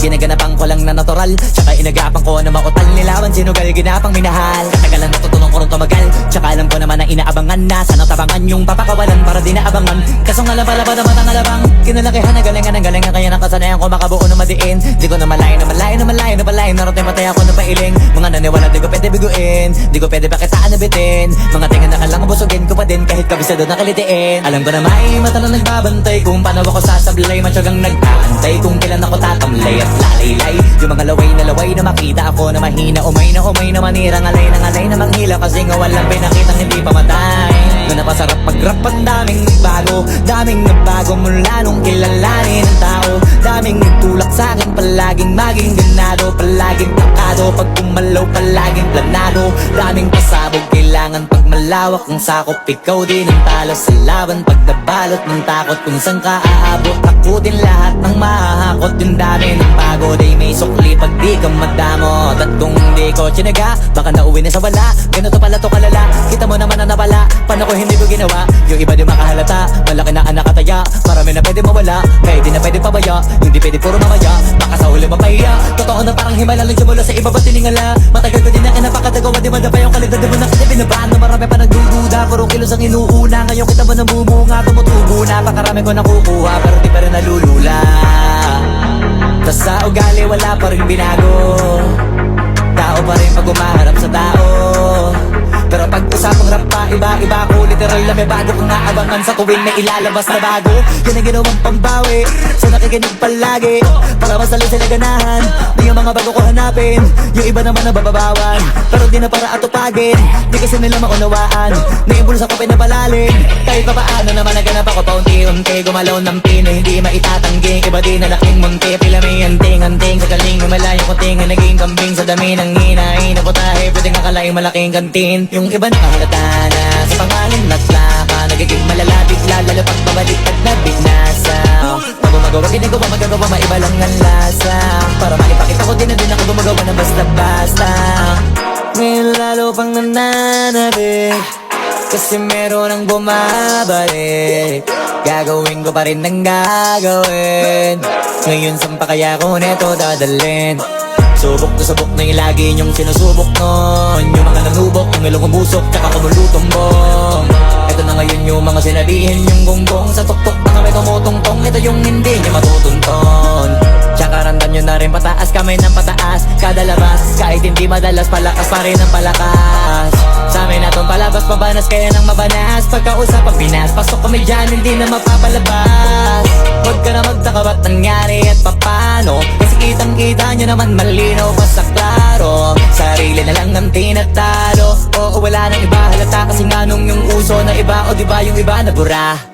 Ginaganapan ko lang na natural, tsaka inagapan ko na mautal. Nilawan sinugal, ginapang minahal. Katagalan natutulong ko rin tumagal, tsaka alam ko naman na inaabangan na sana tabangan yung papakawalan para di naabangan. Kaso nga lang pala pa naman ang alabang kinalakihan na galingan ng galingan, kaya nakasanayan ko makabuo na madiin. Di ko na malayo na malayo na malayo na malayo, narating patay ako na pailing. Mga naniwala di ko pwede biguin, di ko pwede pakitaan na bitin. Mga tinga na kalang busugin ko pa din kahit kabisado na kalitiin. Alam ko na may mata na nagbabantay kung paano ako sasablay, matyagang nag-aantay kung kailan ako tatamlay at lalaylay. Yung mga laway na makita ako na mahina, umay na manirang alay na manghila, kasi nga walang pinakitang hindi pamatay. Na napasarap mag-rap, ang daming nagbago mula nung kilalanin ng tao. Daming nagtulak sa'kin, palaging maging ganado, palaging takado, pag kumalaw palaging planado. Daming pasabog, kailangan pag malawak ang sakop, ikaw din ang talo sa laban. Pag nabalot ng takot kung saan ka aabot, takutin lahat ng mahahakot. Yung dami ng pagod ay may sukli pag di ka madamot. At kung hindi ko tsinaga, baka nauwi na sa wala. Ganito pala to kalala, kita mo naman na napala. Paano ko hindi ko ginawa, yung iba di makahalata. Malaki na anak kataya, marami na pwede mawala, kaya di na pwede pabaya, hindi pwede puro mamaya, baka sa huli mapahiya. Totoo na parang himala lang simula sa iba ba tiningala. Matagal ko din na kinapakatagawa, di man na pa yung kalidad, di mo na kasi binabaan na marami pa nagdududa. Puro kilos ang inuuna, ngayon kita mo namumunga, tumutubo na, pakarami ko nakukuha, pero di pa rin nalulula. Tas sa ugali wala pa rin binago, tao pa rin pag umaharap sa tao. Pero pag usapang rap pa, iba ko literal na may bago kong naabangan sa tuwing may ilalabas na bago. Yan ang ginawang pambawi sa nakikinig palagi, para masali sila ganahan. Di yung mga bago ko hanapin, yung iba naman na bababawan, pero di na para atupagin, di kasi nila maunawaan. Naimbulsa ko pinapalalim, kahit pa paano naman naganap ako paunti-unti. Gumalaw ng pino, hindi maitatanggi, iba di na laking munti. Pila may anting-anting sa galing, malayo ko tingin, naging kambing sa dami ng hinahin. Naputahe, pwedeng akalaing malaking kantin. Yung iba nakahalata na sa pangalan matlaka, nagiging malalapit lalo pag babaliktad na binasa. Pag gumagawa, ginagawa, magagawa, maiba lang ang lasa, para maipakita ko din na din ako gumagawa na basta-basta. Ngayon lalo pang nananabik, kasi meron ang bumabalik. Gagawin ko pa rin ng gagawin, ngayon saan pa kaya ko neto dadalhin? Subok na subok na yung lagi niyong sinusubok nun, yung mga nanubok, yung ilong umusok, tsaka kumulutong bong. Ito na ngayon yung mga sinabihin yung gonggong, sa tuktok na kami tumutungtong, ito yung hindi niya matutunton. Tsaka randan nyo na rin pataas, kamay ng pataas, kada labas, kahit hindi madalas, palakas pa rin ang palakas. Sa amin natong palabas, pabanas, kaya nang mabanas, pagkausap ang Pinas, pasok kami dyan, hindi na mapapalabas. Huwag ka na magtaka ba't nangyari at papano, kasi kitang-kita nyo naman malinaw pa sa klaro. Sarili na lang ang tinatalo, oo wala nang iba halata, kasi nga nung yung uso na iba, o diba yung iba nabura.